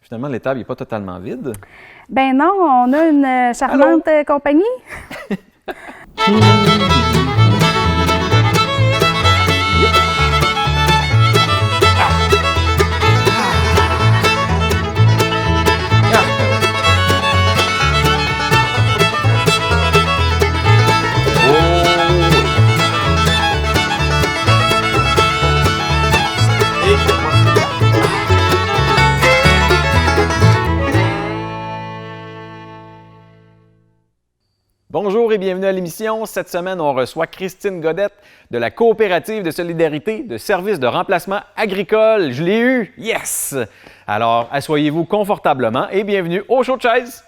Finalement, l'étable n'est pas totalement vide. Ben non, on a une charmante compagnie. Bonjour et bienvenue à l'émission. Cette semaine, on reçoit Christine Godette de la Coopérative de solidarité de services de remplacement agricole. Je l'ai eu! Yes! Alors, asseyez-vous confortablement et bienvenue au show de chaise.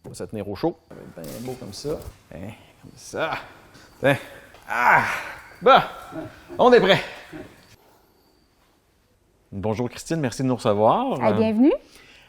On va se tenir au chaud. Ça va être bien beau comme ça. Comme ça. Bon, on est prêt. Bonjour Christine, merci de nous recevoir. Bienvenue.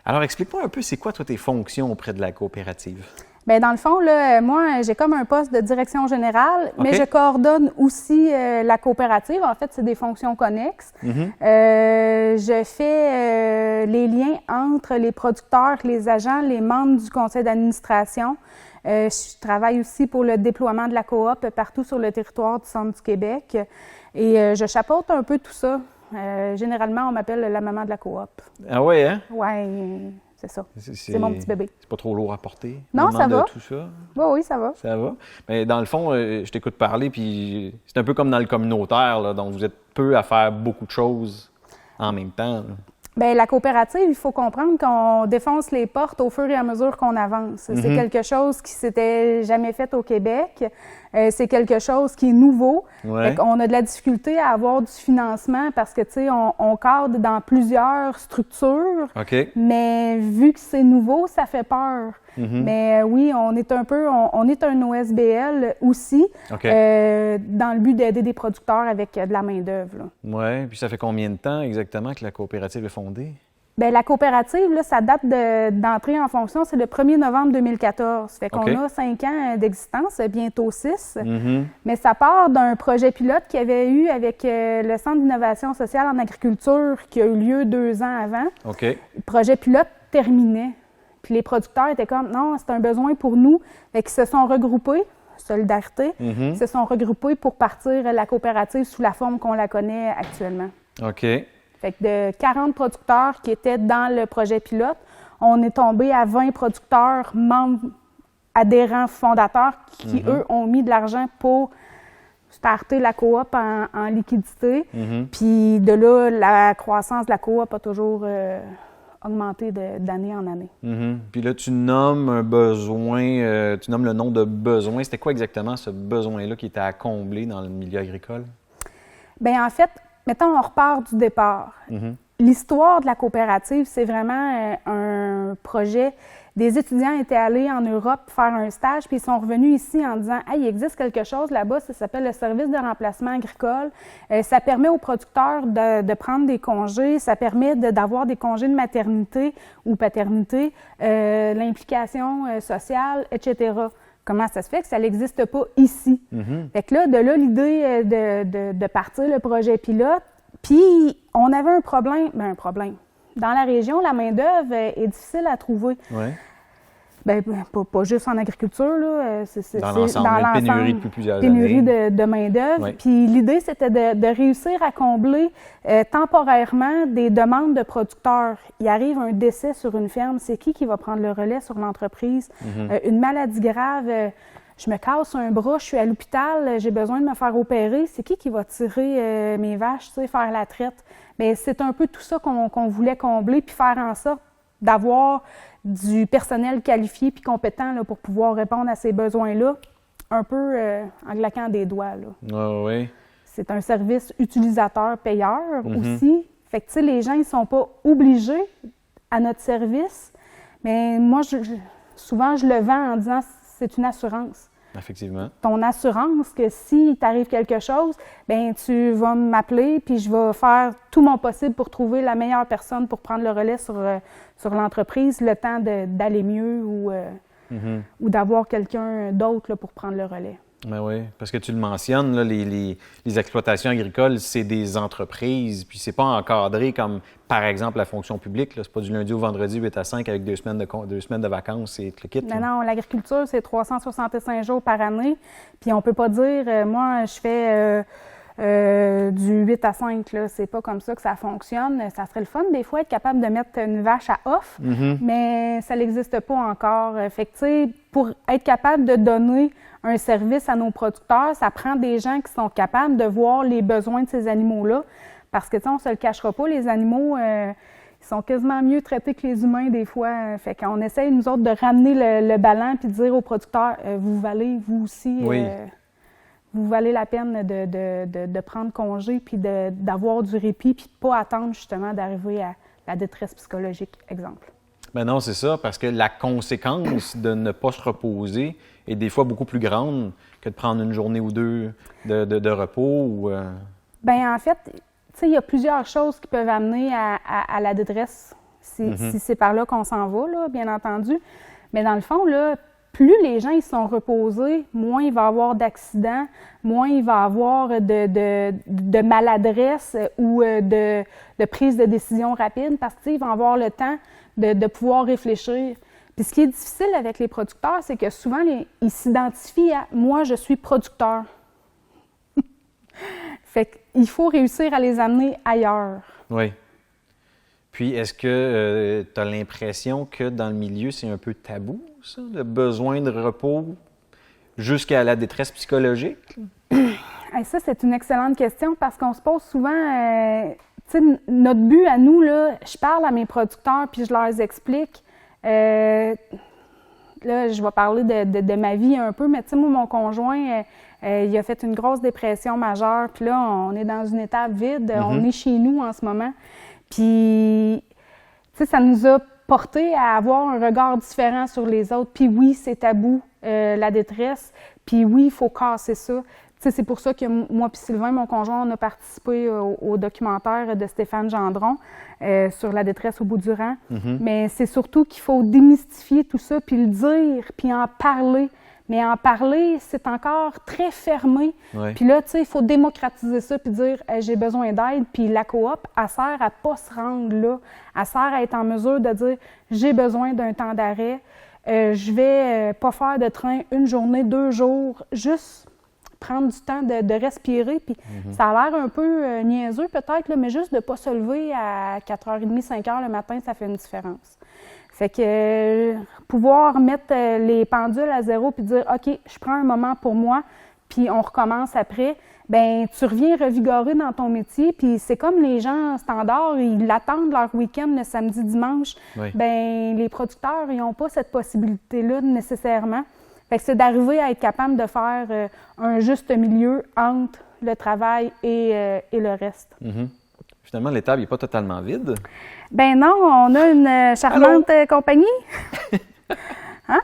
Alors, explique-moi un peu, c'est quoi toi tes fonctions auprès de la coopérative? Bien, dans le fond, là, moi, j'ai comme un poste de direction générale, mais je coordonne aussi la coopérative. En fait, c'est des fonctions connexes. Je fais les liens entre les producteurs, les agents, les membres du conseil d'administration. Je travaille aussi pour le déploiement de la coop partout sur le territoire du centre du Québec. Et je chapeaute un peu tout ça. Généralement, on m'appelle la maman de la coop. Ah oui, hein? Oui. C'est ça. C'est mon petit bébé. C'est pas trop lourd à porter? Non, ça va. Tout ça? Oui, ça va. Ça va. Mais dans le fond, je t'écoute parler, puis c'est un peu comme dans le communautaire, là, donc vous êtes peu à faire beaucoup de choses en même temps. Là. Bien, la coopérative, il faut comprendre qu'on défonce les portes au fur et à mesure qu'on avance. C'est quelque chose qui s'était jamais fait au Québec. C'est quelque chose qui est nouveau. Ouais. On a de la difficulté à avoir du financement parce que, tu sais, on cadre dans plusieurs structures. OK. Mais vu que c'est nouveau, ça fait peur. Mais oui, on est un OSBL aussi, dans le but d'aider des producteurs avec de la main-d'œuvre. Oui, puis ça fait combien de temps exactement que la coopérative est fondée? Bien, la coopérative, là, sa date d'entrée en fonction, c'est le 1er novembre 2014. Fait qu'on a 5 ans d'existence, bientôt 6. Mais ça part d'un projet pilote qu'il y avait eu avec le Centre d'innovation sociale en agriculture qui a eu lieu 2 ans avant. OK. Le projet pilote terminait. Puis les producteurs étaient comme, non, c'est un besoin pour nous. Fait qu'ils se sont regroupés, solidarité, ils se sont regroupés pour partir la coopérative sous la forme qu'on la connaît actuellement. OK. Fait que de 40 producteurs qui étaient dans le projet pilote, on est tombé à 20 producteurs, membres adhérents fondateurs qui, eux, ont mis de l'argent pour starter la coop en liquidité. Puis de là, la croissance de la coop a toujours augmenté d'année en année. Puis là, tu nommes un besoin, tu nommes le nom de besoin. C'était quoi exactement ce besoin-là qui était à combler dans le milieu agricole? Bien, en fait, mettons, on repart du départ. L'histoire de la coopérative, c'est vraiment un projet. Des étudiants étaient allés en Europe faire un stage, puis ils sont revenus ici en disant « Hey, il existe quelque chose là-bas, ça s'appelle le service de remplacement agricole. Ça permet aux producteurs de prendre des congés, ça permet d'avoir des congés de maternité ou paternité, l'implication sociale, etc. » Comment ça se fait que ça n'existe pas ici? Fait que là, de là, l'idée de partir le projet pilote. Puis, on avait un problème. Dans la région, la main-d'œuvre est difficile à trouver. Ouais. Bien, pas juste en agriculture, là. Dans l'ensemble, pénurie depuis plusieurs années. Pénurie de main-d'œuvre. Ouais. Puis l'idée, c'était de réussir à combler temporairement des demandes de producteurs. Il arrive un décès sur une ferme, c'est qui va prendre le relais sur l'entreprise? Une maladie grave, je me casse un bras, je suis à l'hôpital, j'ai besoin de me faire opérer, c'est qui va tirer mes vaches, tu sais, faire la traite? Bien, c'est un peu tout ça qu'on voulait combler, puis faire en sorte d'avoir du personnel qualifié puis compétent là, pour pouvoir répondre à ces besoins-là, un peu en claquant des doigts. Là. Oui. C'est un service utilisateur-payeur aussi. Fait que, tu sais, les gens, ils sont pas obligés à notre service, mais moi, souvent, je le vends en disant c'est une assurance. Effectivement. Ton assurance que s'il t'arrive quelque chose, bien, tu vas m'appeler puis je vais faire tout mon possible pour trouver la meilleure personne pour prendre le relais sur l'entreprise, le temps d'aller mieux ou d'avoir quelqu'un d'autre là, pour prendre le relais. Ben oui, parce que tu le mentionnes, là, les exploitations agricoles, c'est des entreprises, puis c'est pas encadré comme, par exemple, la fonction publique. C'est pas du lundi au vendredi, 8 à 5, avec 2 semaines de vacances et tout le kit. Non, l'agriculture, c'est 365 jours par année. Puis on peut pas dire, moi, je fais du 8 à 5, là. C'est pas comme ça que ça fonctionne. Ça serait le fun, des fois, être capable de mettre une vache à off, mais ça n'existe pas encore. Fait que, tu sais, pour être capable de donner un service à nos producteurs, ça prend des gens qui sont capables de voir les besoins de ces animaux-là. Parce que, tu sais, on se le cachera pas, les animaux, ils sont quasiment mieux traités que les humains des fois. Fait qu'on essaye, nous autres, de ramener le ballon puis de dire aux producteurs, vous valez, vous aussi, vous valez la peine de prendre congé puis d'avoir du répit puis de ne pas attendre, justement, d'arriver à la détresse psychologique, exemple. Ben non, c'est ça, parce que la conséquence de ne pas se reposer est des fois beaucoup plus grande que de prendre une journée ou deux de repos. Bien, en fait, tu sais, il y a plusieurs choses qui peuvent amener à la détresse, si c'est par là qu'on s'en va, là, bien entendu. Mais dans le fond, là, plus les gens ils sont reposés, moins il va y avoir d'accidents, moins il va y avoir de maladresse ou de prise de décision rapide, parce qu'ils vont avoir le temps de pouvoir réfléchir. Puis ce qui est difficile avec les producteurs, c'est que souvent, ils s'identifient à « moi, je suis producteur ». Fait qu'il faut réussir à les amener ailleurs. Oui. Puis, est-ce que tu as l'impression que dans le milieu, c'est un peu tabou, ça, le besoin de repos jusqu'à la détresse psychologique? Et ça, c'est une excellente question parce qu'on se pose souvent... tu sais, notre but à nous, là, je parle à mes producteurs puis je leur explique. Là, je vais parler de ma vie un peu, mais tu sais, moi, mon conjoint, il a fait une grosse dépression majeure. Puis là, on est dans une étape vide. On est chez nous en ce moment. Puis, tu sais, ça nous a porté à avoir un regard différent sur les autres. Puis oui, c'est tabou, la détresse. Puis oui, il faut casser ça. Tu sais, c'est pour ça que moi et Sylvain, mon conjoint, on a participé au documentaire de Stéphane Gendron sur la détresse au bout du rang. Mais c'est surtout qu'il faut démystifier tout ça, puis le dire, puis en parler. Mais en parler, c'est encore très fermé. Ouais. Puis là, tu sais, il faut démocratiser ça puis dire j'ai besoin d'aide. Puis la coop, elle sert à ne pas se rendre là. Elle sert à être en mesure de dire j'ai besoin d'un temps d'arrêt. Je vais pas faire de train une journée, 2 jours, juste prendre du temps de respirer. Puis ça a l'air un peu niaiseux peut-être, là, mais juste de ne pas se lever à 4h30, 5h le matin, ça fait une différence. Fait que pouvoir mettre les pendules à zéro puis dire « OK, je prends un moment pour moi, puis on recommence après », bien, tu reviens revigoré dans ton métier. Puis c'est comme les gens standards, ils attendent leur week-end le samedi, dimanche. Oui. Bien, les producteurs, ils n'ont pas cette possibilité-là nécessairement. Fait que c'est d'arriver à être capable de faire un juste milieu entre le travail et le reste. Finalement, l'étable n'est pas totalement vide. Ben non, on a une charmante compagnie. Hein?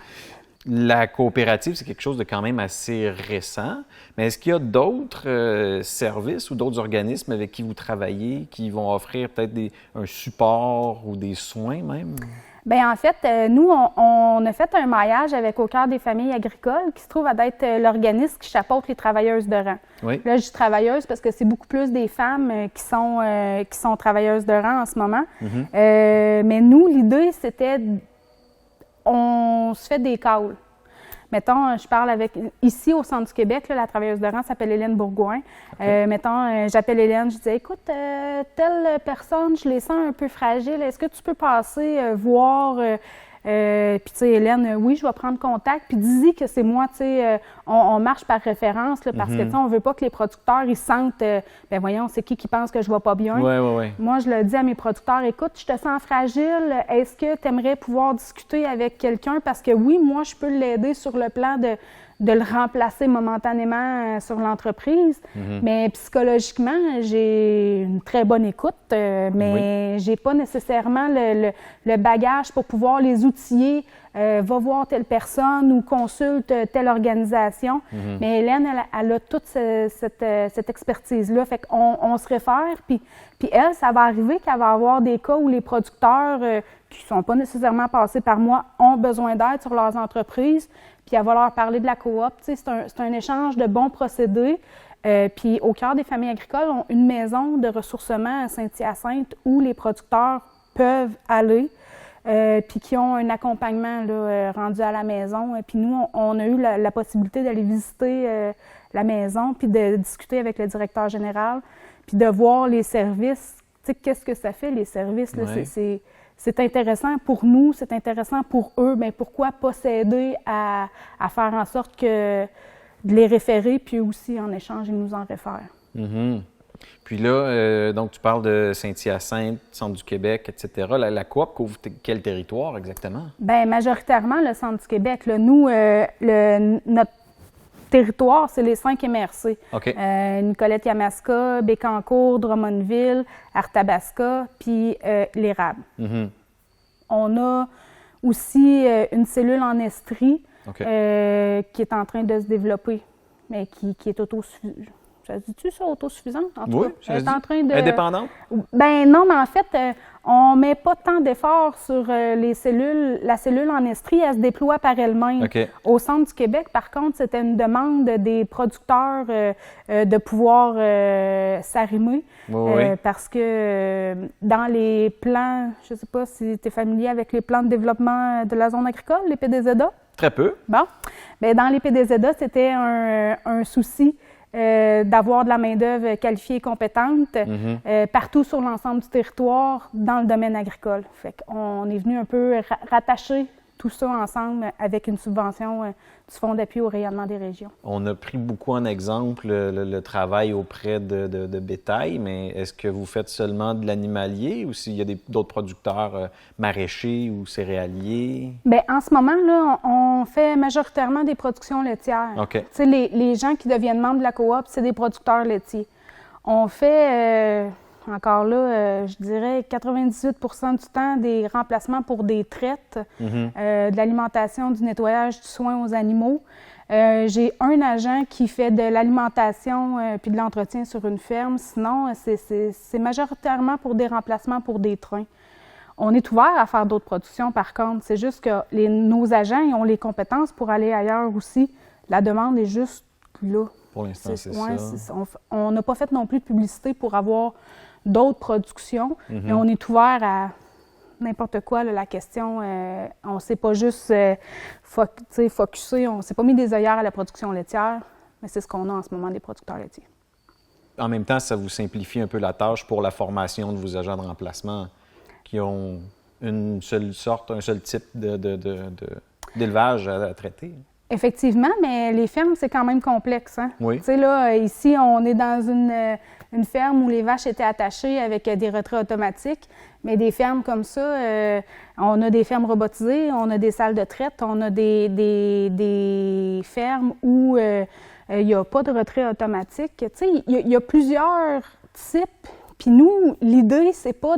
La coopérative, c'est quelque chose de quand même assez récent. Mais est-ce qu'il y a d'autres services ou d'autres organismes avec qui vous travaillez qui vont offrir peut-être un support ou des soins même? Bien, en fait, nous, on a fait un maillage avec Au cœur des familles agricoles qui se trouve à être l'organisme qui chapeaute les travailleuses de rang. Oui. Là, je dis travailleuses parce que c'est beaucoup plus des femmes qui sont travailleuses de rang en ce moment. Mais nous, l'idée, c'était, on se fait des calls. Mettons, je parle avec, ici au centre du Québec, là, la travailleuse de rang s'appelle Hélène Bourgoin. Mettons, j'appelle Hélène, je dis, écoute, telle personne, je les sens un peu fragiles, est-ce que tu peux passer voir? Puis, tu sais, Hélène, oui, je vais prendre contact. Puis, dis-y que c'est moi, tu sais, on marche par référence, là, parce que, tu sais, on veut pas que les producteurs, ils sentent, ben voyons, c'est qui pense que je vais pas bien. Oui. Moi, je le dis à mes producteurs, écoute, je te sens fragile, est-ce que tu aimerais pouvoir discuter avec quelqu'un? Parce que oui, moi, je peux l'aider sur le plan de le remplacer momentanément sur l'entreprise. Mais psychologiquement, j'ai une très bonne écoute, mais j'ai pas nécessairement le bagage pour pouvoir les outiller. Va voir telle personne ou consulte telle organisation. Mais Hélène, elle a toute cette expertise-là. Fait qu'on se réfère. Puis Puis elle, ça va arriver qu'elle va avoir des cas où les producteurs qui ne sont pas nécessairement passés par moi ont besoin d'aide sur leurs entreprises, puis elle va leur parler de la coop. Tu sais, c'est un échange de bons procédés. Puis au cœur des familles agricoles, ont une maison de ressourcement à Saint-Hyacinthe où les producteurs peuvent aller, puis qui ont un accompagnement là, rendu à la maison. Et puis nous, on a eu la possibilité d'aller visiter la maison, puis de discuter avec le directeur général, puis de voir les services. Tu sais, qu'est-ce que ça fait, les services? Là? Ouais. C'est intéressant pour nous, c'est intéressant pour eux. Bien, pourquoi pas s'aider à faire en sorte que de les référer, puis aussi, en échange, ils nous en réfèrent. Mm-hmm. Puis là, donc tu parles de Saint-Hyacinthe, Centre du Québec, etc. La coop couvre quel territoire exactement? Bien, majoritairement, le Centre du Québec. Là, nous, notre territoire, c'est les 5 MRC. OK. Nicolette-Yamaska, Bécancour, Drummondville, Arthabasca, puis l'Érable. Mm-hmm. On a aussi une cellule en Estrie OK. qui est en train de se développer, mais qui est autosuffisante. Ça dit-tu ça, autosuffisante? En tout oui, cas, elle est en train de... Indépendante? Ben non, mais en fait, on ne met pas tant d'efforts sur les cellules. La cellule en Estrie, elle se déploie par elle-même. OK. Au Centre du Québec, par contre, c'était une demande des producteurs de pouvoir s'arrimer. Oui. Parce que dans les plans, je ne sais pas si tu es familier avec les plans de développement de la zone agricole, les PDZA? Très peu. Bon. Bien, dans les PDZA, c'était un souci d'avoir de la main-d'œuvre qualifiée et compétente partout sur l'ensemble du territoire dans le domaine agricole. Fait qu'on est venu un peu rattacher tout ça ensemble avec une subvention du Fonds d'appui au rayonnement des régions. On a pris beaucoup en exemple le travail auprès de bétail, mais est-ce que vous faites seulement de l'animalier ou s'il y a d'autres producteurs maraîchers ou céréaliers? Bien, en ce moment, là, on fait majoritairement des productions laitières. OK. Tu sais, les gens qui deviennent membres de la coop, c'est des producteurs laitiers. On fait... encore là, je dirais 98 du temps des remplacements pour des traites, de l'alimentation, du nettoyage, du soin aux animaux. J'ai un agent qui fait de l'alimentation puis de l'entretien sur une ferme. Sinon, c'est majoritairement pour des remplacements pour des trains. On est ouvert à faire d'autres productions, par contre. C'est juste que nos agents ils ont les compétences pour aller ailleurs aussi. La demande est juste là. Pour l'instant, c'est ça. On n'a pas fait non plus de publicité pour avoir d'autres productions, mais on est ouvert à n'importe quoi. Là, la question, on ne s'est pas juste focusé, on ne s'est pas mis des œillères à la production laitière, mais c'est ce qu'on a en ce moment des producteurs laitiers. En même temps, ça vous simplifie un peu la tâche pour la formation de vos agents de remplacement qui ont une seule sorte, un seul type d'élevage à traiter. Effectivement, mais les fermes, c'est quand même complexe. Hein? Oui. Tu sais, là, ici, on est dans une ferme où les vaches étaient attachées avec des retraits automatiques, mais des fermes comme ça, on a des fermes robotisées, on a des salles de traite, on a des fermes où il n'y a pas de retrait automatique. Tu sais, il y a plusieurs types, puis nous, l'idée, c'est pas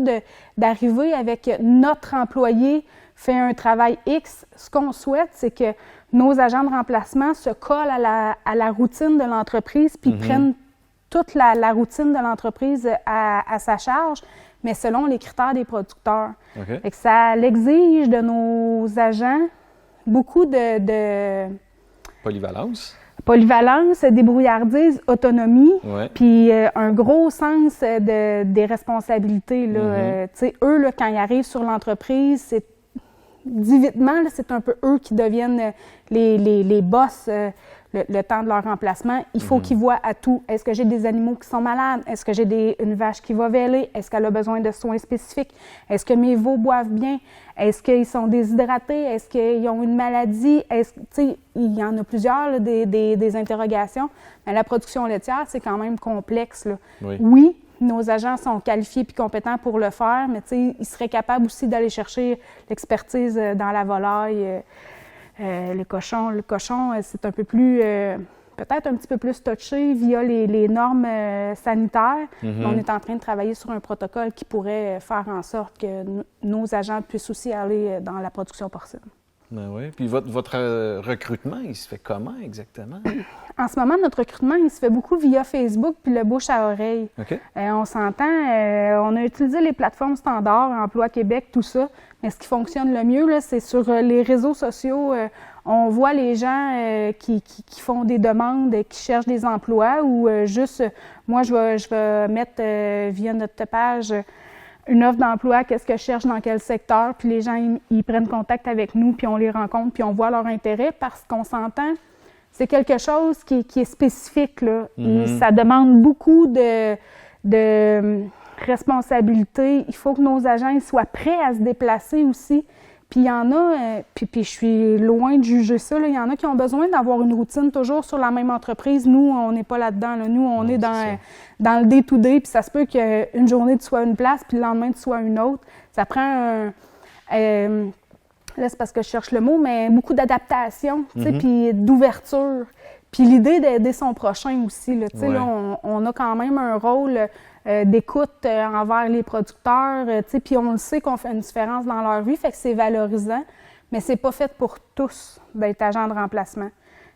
d'arriver avec notre employé fait un travail X. Ce qu'on souhaite, c'est que nos agents de remplacement se collent à la routine de l'entreprise puis prennent toute la routine de l'entreprise à sa charge, mais selon les critères des producteurs. Okay. Fait que ça l'exige de nos agents beaucoup de polyvalence, débrouillardise, autonomie, puis un gros sens des responsabilités. Là. Tu sais, eux, là, quand ils arrivent sur l'entreprise, c'est divinement, là, c'est un peu eux qui deviennent les boss le temps de leur remplacement. Il faut qu'ils voient à tout. Est-ce que j'ai des animaux qui sont malades? Est-ce que j'ai une vache qui va véler? Est-ce qu'elle a besoin de soins spécifiques? Est-ce que mes veaux boivent bien? Est-ce qu'ils sont déshydratés? Est-ce qu'ils ont une maladie? Il y en a plusieurs, là, des interrogations. Mais la production laitière, c'est quand même complexe. Là. Oui, nos agents sont qualifiés et compétents pour le faire, mais ils seraient capables aussi d'aller chercher l'expertise dans la volaille. Le cochon, c'est un peu plus, peut-être un petit peu plus touché via les normes sanitaires. Mais on est en train de travailler sur un protocole qui pourrait faire en sorte que nos agents puissent aussi aller dans la production porcine. Ben oui. Puis votre recrutement, il se fait comment exactement? En ce moment, notre recrutement, il se fait beaucoup via Facebook puis le bouche à oreille. OK. On s'entend, on a utilisé les plateformes standards, Emploi Québec, tout ça, mais ce qui fonctionne le mieux, là, c'est sur les réseaux sociaux. On voit les gens qui font des demandes, qui cherchent des emplois ou juste, moi, je vais mettre via notre page une offre d'emploi, qu'est-ce que je cherche dans quel secteur, puis les gens, ils prennent contact avec nous, puis on les rencontre, puis on voit leur intérêt parce qu'on s'entend. C'est quelque chose qui est spécifique, là. Et ça demande beaucoup de responsabilité. Il faut que nos agents ils soient prêts à se déplacer aussi. Puis il y en a, puis je suis loin de juger ça, là. Il y en a qui ont besoin d'avoir une routine toujours sur la même entreprise. Nous, on n'est pas là-dedans, là. Nous, on est dans le day-to-day, puis ça se peut qu'une journée, tu sois à une place, puis le lendemain, tu sois à une autre. Ça prend là, c'est parce que je cherche le mot, mais beaucoup d'adaptation, tu sais, puis d'ouverture. Puis l'idée d'aider son prochain aussi, là, tu sais, là, on a quand même un rôle d'écoute envers les producteurs, tu sais, puis on le sait qu'on fait une différence dans leur vie, fait que c'est valorisant, mais c'est pas fait pour tous d'être agent de remplacement.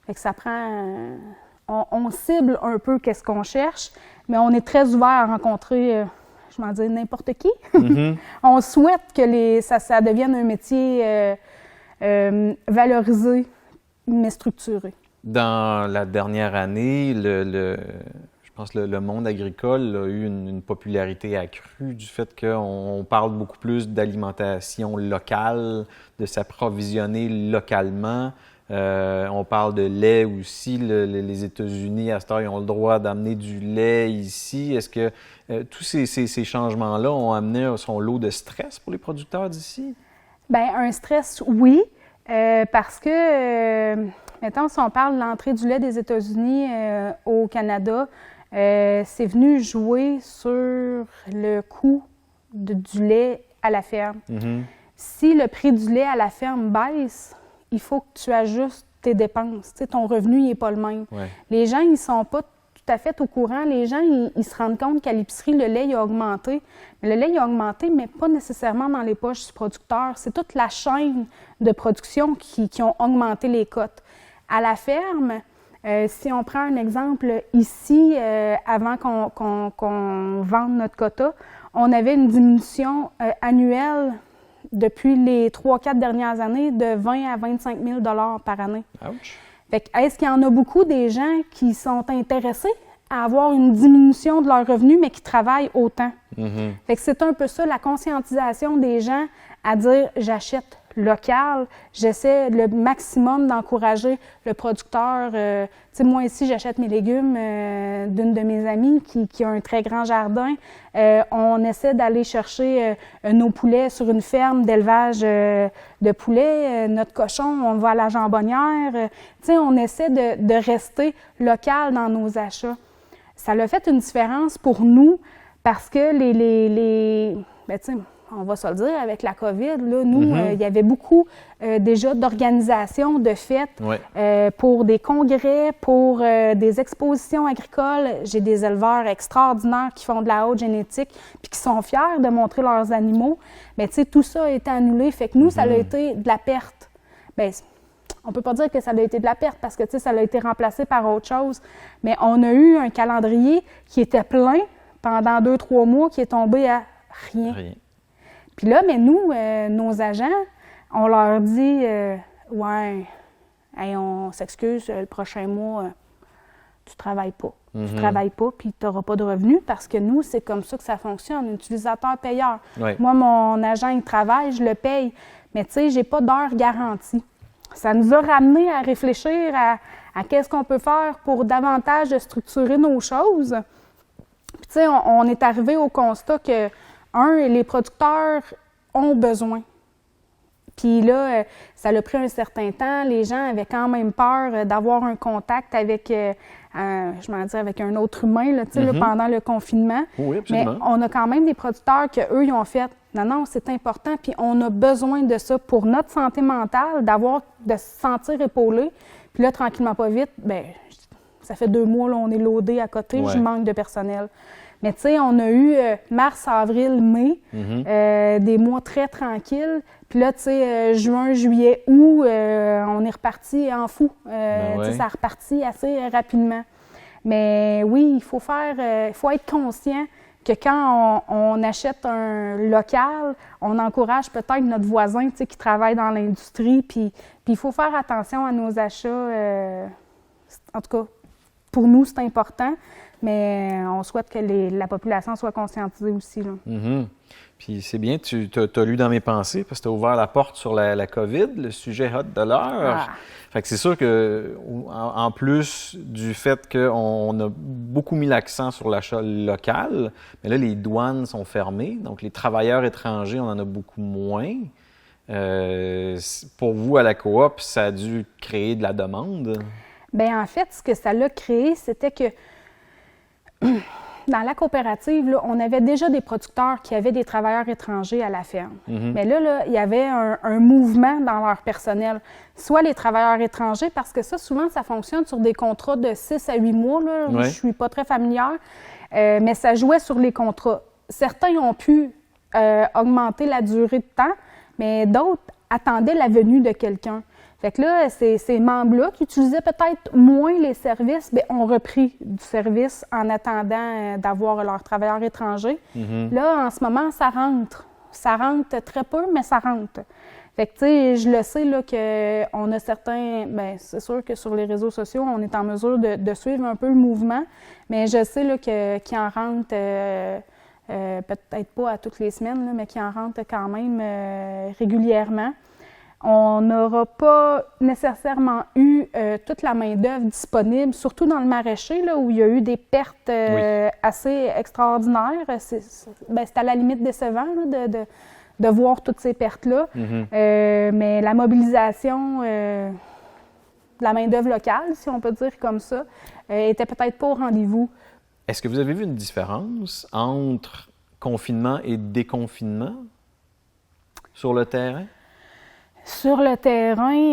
Fait que ça prend... on cible un peu qu'est-ce qu'on cherche, mais on est très ouvert à rencontrer... je m'en dis n'importe qui. On souhaite que ça devienne un métier valorisé, mais structuré. Dans la dernière année, je pense que le monde agricole a eu une popularité accrue du fait qu'on parle beaucoup plus d'alimentation locale, de s'approvisionner localement. On parle de lait aussi. Les États-Unis, à cette heure, ils ont le droit d'amener du lait ici. Est-ce que tous ces changements-là ont amené son lot de stress pour les producteurs d'ici? Bien, un stress, oui, parce que, mettons, si on parle de l'entrée du lait des États-Unis au Canada, c'est venu jouer sur le coût du lait à la ferme. Si le prix du lait à la ferme baisse, il faut que tu ajustes tes dépenses. Tu sais, ton revenu n'est pas le même. Ouais. Les gens, ils ne sont pas tout à fait au courant. Les gens, ils se rendent compte qu'à l'épicerie, le lait il a augmenté. Mais le lait il a augmenté, mais pas nécessairement dans les poches du producteur. C'est toute la chaîne de production qui ont augmenté les cotes. À la ferme, si on prend un exemple ici, avant qu'on vende notre quota, on avait une diminution annuelle depuis les 3-4 dernières années, de 20 à 25 000 $ par année. Ouch! Fait que, est-ce qu'il y en a beaucoup des gens qui sont intéressés à avoir une diminution de leurs revenus, mais qui travaillent autant? Fait que c'est un peu ça, la conscientisation des gens à dire « j'achète local ». J'essaie le maximum d'encourager le producteur. Tu sais, moi ici, j'achète mes légumes d'une de mes amies qui a un très grand jardin. On essaie d'aller chercher nos poulets sur une ferme d'élevage de poulets. Notre cochon, on va à la jambonnière. Tu sais, on essaie de rester local dans nos achats. Ça a fait une différence pour nous parce que ben, tu sais, on va se le dire, avec la COVID, là, nous, il y avait beaucoup déjà d'organisations, de fêtes pour des congrès, pour des expositions agricoles. J'ai des éleveurs extraordinaires qui font de la haute génétique puis qui sont fiers de montrer leurs animaux. Mais tu sais, tout ça a été annulé. Fait que nous, ça a été de la perte. Bien, on peut pas dire que ça a été de la perte parce que, tu sais, ça a été remplacé par autre chose. Mais on a eu un calendrier qui était plein pendant 2-3 mois qui est tombé à rien. Puis là, mais nous, nos agents, on leur dit ouais, hey, on s'excuse, le prochain mois, tu travailles pas. Tu travailles pas, puis tu n'auras pas de revenus parce que nous, c'est comme ça que ça fonctionne, utilisateur-payeur. Moi, mon agent, il travaille, je le paye, mais tu sais, j'ai pas d'heure garantie. Ça nous a ramené à réfléchir à qu'est-ce qu'on peut faire pour davantage structurer nos choses. Puis tu sais, on est arrivé au constat que les producteurs ont besoin. Puis là, ça a pris un certain temps. Les gens avaient quand même peur d'avoir un contact avec, je m'en dis, avec un autre humain là, là, pendant le confinement. Oui, absolument. Mais on a quand même des producteurs qu'eux, ils ont fait « Non, c'est important, puis on a besoin de ça pour notre santé mentale, de se sentir épaulé. » Puis là, tranquillement, pas vite, bien, ça fait 2 mois, là, on est loadé à côté, je manque de personnel. Mais tu sais, on a eu mars, avril, mai, des mois très tranquilles. Puis là, tu sais, juin, juillet, août, on est reparti en fou. Tu sais, ça a reparti assez rapidement. Mais oui, il faut être conscient que quand on achète un local, on encourage peut-être notre voisin, tu sais, qui travaille dans l'industrie. Puis il faut faire attention à nos achats. En tout cas, pour nous, c'est important. Mais on souhaite que la population soit conscientisée aussi. Là. Puis c'est bien, tu as lu dans mes pensées parce que tu as ouvert la porte sur la COVID, le sujet hot de l'heure. Fait que c'est sûr que, en plus du fait qu'on a beaucoup mis l'accent sur l'achat local, mais là, les douanes sont fermées, donc les travailleurs étrangers, on en a beaucoup moins. Pour vous, à la coop, ça a dû créer de la demande? Bien, en fait, ce que ça l'a créé, c'était que dans la coopérative, là, on avait déjà des producteurs qui avaient des travailleurs étrangers à la ferme. Mais là, il y avait un mouvement dans leur personnel. Soit les travailleurs étrangers, parce que ça, souvent, ça fonctionne sur des contrats de 6 à 8 mois. Là. Je ne suis pas très familière, mais ça jouait sur les contrats. Certains ont pu augmenter la durée de temps, mais d'autres attendaient la venue de quelqu'un. Fait que là, ces membres-là qui utilisaient peut-être moins les services, bien, ont repris du service en attendant d'avoir leurs travailleurs étrangers. Là, en ce moment, ça rentre. Ça rentre très peu, mais ça rentre. Fait que, tu sais, je le sais, là, qu'on a certains... Bien, c'est sûr que sur les réseaux sociaux, on est en mesure de suivre un peu le mouvement, mais je sais, là, qu'il en rentre... peut-être pas à toutes les semaines, là, mais qu'il en rentre quand même régulièrement. On n'aura pas nécessairement eu toute la main-d'œuvre disponible, surtout dans le maraîcher, là, où il y a eu des pertes assez extraordinaires. C'est à la limite décevant là, de voir toutes ces pertes-là. Mais la mobilisation de la main-d'œuvre locale, si on peut dire comme ça, était peut-être pas au rendez-vous. Est-ce que vous avez vu une différence entre confinement et déconfinement sur le terrain? Sur le terrain,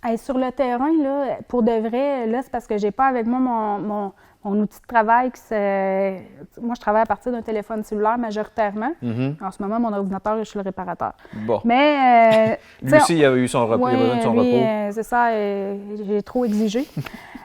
là, pour de vrai, là, c'est parce que j'ai pas avec moi mon outil de travail. Moi, je travaille à partir d'un téléphone cellulaire majoritairement. En ce moment, mon ordinateur est chez le réparateur. Bon. Mais, lui aussi, il a eu son repos. Il a besoin de son repos. C'est ça, j'ai trop exigé.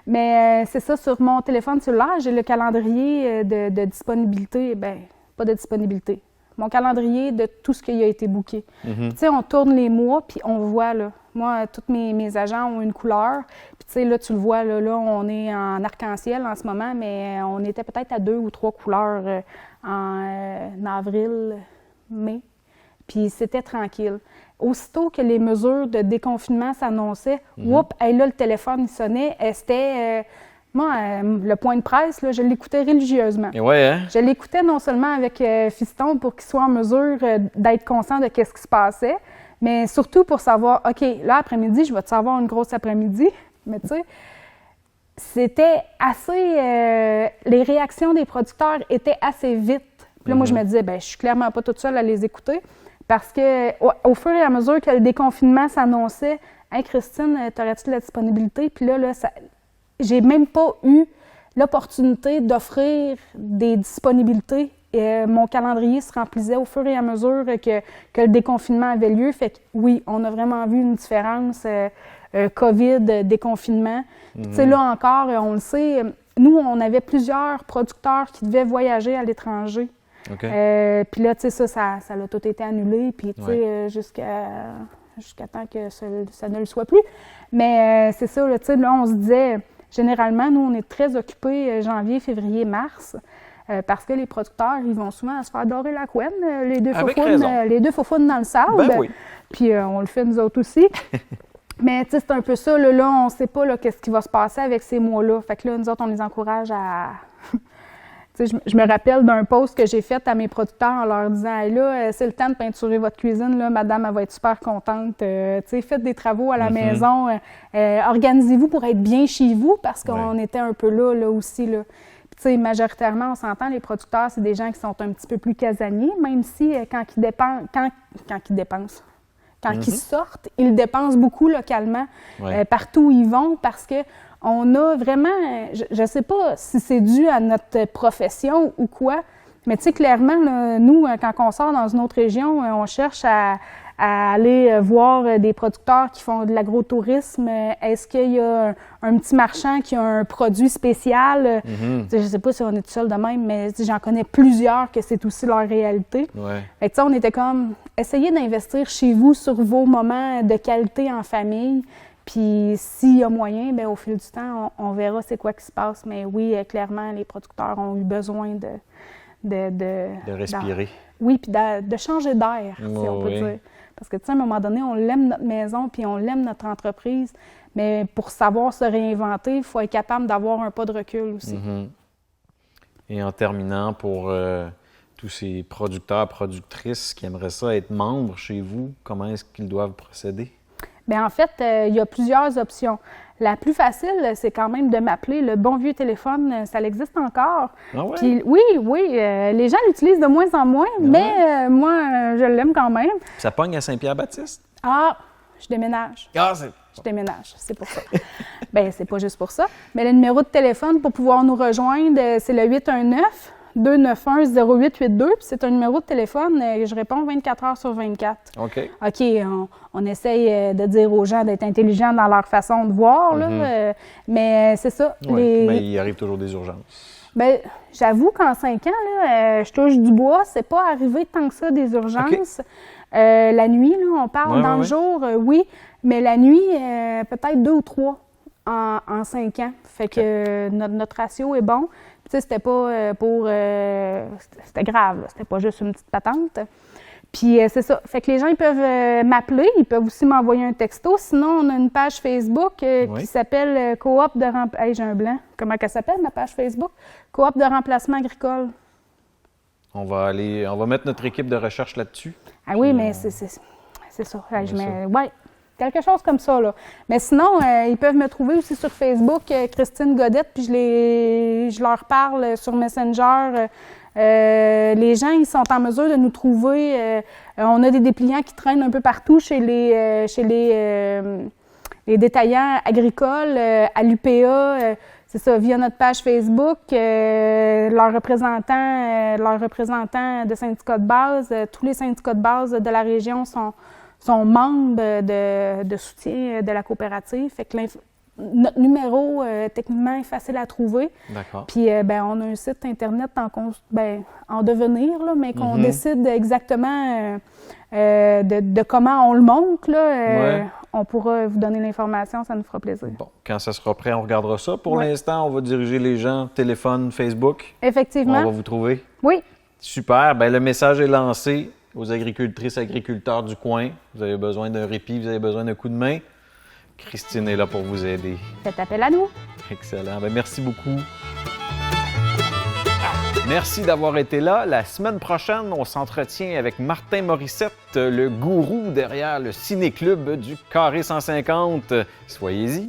Mais c'est ça, sur mon téléphone cellulaire, j'ai le calendrier de disponibilité. Bien, pas de disponibilité. Mon calendrier de tout ce qui a été booké. Tu sais, on tourne les mois, puis on voit, là, moi, tous mes agents ont une couleur. Puis tu sais, là, tu le vois, là, on est en arc-en-ciel en ce moment, mais on était peut-être à 2 ou 3 couleurs en avril, mai. Puis c'était tranquille. Aussitôt que les mesures de déconfinement s'annonçaient, là, le téléphone, il sonnait. C'était... Moi, le point de presse, là, je l'écoutais religieusement. Et ouais, hein? Je l'écoutais non seulement avec Fiston pour qu'il soit en mesure d'être conscient de ce qui se passait, mais surtout pour savoir, OK, là, après-midi, je vais te savoir une grosse après-midi. Mais tu sais, c'était assez... les réactions des producteurs étaient assez vite. Puis là, moi, je me disais, bien, je suis clairement pas toute seule à les écouter parce qu'au fur et à mesure que le déconfinement s'annonçait, « Hey, Christine, t'aurais-tu de la disponibilité? » Puis là, j'ai même pas eu l'opportunité d'offrir des disponibilités. Mon calendrier se remplissait au fur et à mesure que le déconfinement avait lieu. Fait que oui, on a vraiment vu une différence COVID, déconfinement. Tu sais, là encore, on le sait, nous, on avait plusieurs producteurs qui devaient voyager à l'étranger. Okay. Puis là, tu sais, ça a tout été annulé. Puis, tu sais, jusqu'à temps que ça ne le soit plus. Mais c'est ça, tu sais, là, on se disait... Généralement, nous, on est très occupés janvier, février, mars, parce que les producteurs, ils vont souvent se faire dorer la couenne, les deux faufounes dans le sable. Ben oui. Puis on le fait nous autres aussi. Mais tu sais, c'est un peu ça, là, on ne sait pas qu'est-ce qui va se passer avec ces mois-là. Fait que là, nous autres, on les encourage à... Tu sais, je me rappelle d'un post que j'ai fait à mes producteurs en leur disant hey, « là, c'est le temps de peinturer votre cuisine, là, madame, elle va être super contente. Tu sais, faites des travaux à la maison. Organisez-vous pour être bien chez vous, parce qu'on était un peu là aussi. Là. Puis, tu sais, majoritairement, on s'entend, les producteurs, c'est des gens qui sont un petit peu plus casaniers, même si quand ils sortent, ils dépensent beaucoup localement, partout où ils vont, parce que on a vraiment, je ne sais pas si c'est dû à notre profession ou quoi, mais tu sais, clairement, là, nous, quand on sort dans une autre région, on cherche à aller voir des producteurs qui font de l'agrotourisme. Est-ce qu'il y a un petit marchand qui a un produit spécial? Je ne sais pas si on est tout seul de même, mais j'en connais plusieurs que c'est aussi leur réalité. Ouais. Fait que, on était comme, essayez d'investir chez vous sur vos moments de qualité en famille. Puis s'il y a moyen, bien, au fil du temps, on verra c'est quoi qui se passe. Mais oui, clairement, les producteurs ont eu besoin de respirer. Oui, puis de changer d'air, si on peut dire. Parce que, tu sais, à un moment donné, on l'aime notre maison, puis on l'aime notre entreprise, mais pour savoir se réinventer, il faut être capable d'avoir un pas de recul aussi. Et en terminant, pour tous ces producteurs, productrices qui aimeraient ça être membres chez vous, comment est-ce qu'ils doivent procéder? Bien, en fait, il y a plusieurs options. La plus facile, c'est quand même de m'appeler. Le bon vieux téléphone, ça existe encore. Ah ouais? Puis, oui, les gens l'utilisent de moins en moins, mais moi, je l'aime quand même. Ça pogne à Saint-Pierre-Baptiste? Ah, je déménage. Je déménage, c'est pour ça. Bien, c'est pas juste pour ça. Mais le numéro de téléphone pour pouvoir nous rejoindre, c'est le 819-291-0882. Puis c'est un numéro de téléphone que je réponds 24 heures sur 24. OK. OK, on essaye de dire aux gens d'être intelligents dans leur façon de voir, là, mais c'est ça. Oui, mais il arrive toujours des urgences. Bien, j'avoue qu'en 5 ans, là, je touche du bois, c'est pas arrivé tant que ça des urgences. Okay. La nuit, là, on parle dans le jour, oui, mais la nuit, peut-être 2 ou 3 en 5 ans. Fait que notre ratio est bon. Tu sais, c'était pas c'était grave, là. C'était pas juste une petite patente. Puis c'est ça. Fait que les gens, ils peuvent m'appeler, ils peuvent aussi m'envoyer un texto. Sinon, on a une page Facebook qui s'appelle Coop de remplacement... Hey, j'ai un blanc. Comment elle s'appelle, ma page Facebook? Coop de remplacement agricole. On va mettre notre équipe de recherche là-dessus. Ah oui, mais c'est ça. Ouais, quelque chose comme ça, là. Mais sinon, ils peuvent me trouver aussi sur Facebook, Christine Godette, puis je leur parle sur Messenger. Les gens, ils sont en mesure de nous trouver. On a des dépliants qui traînent un peu partout chez les détaillants agricoles, à l'UPA. C'est ça, via notre page Facebook, leurs représentants de syndicats de base, tous les syndicats de base de la région sont membres de soutien de la coopérative. Fait que notre numéro, techniquement, est facile à trouver. D'accord. Puis, on a un site Internet en devenir, là, mais qu'on décide exactement de comment on le monte, là. On pourra vous donner l'information, ça nous fera plaisir. Bon, quand ça sera prêt, on regardera ça. Pour l'instant, on va diriger les gens téléphone, Facebook. Effectivement. On va vous trouver. Oui. Super. Bien, le message est lancé aux agricultrices, agriculteurs du coin. Vous avez besoin d'un répit, vous avez besoin d'un coup de main. Christine est là pour vous aider. Faites appel à nous. Excellent. Bien, merci beaucoup. Merci d'avoir été là. La semaine prochaine, on s'entretient avec Martin Morissette, le gourou derrière le ciné-club du Carré 150. Soyez-y.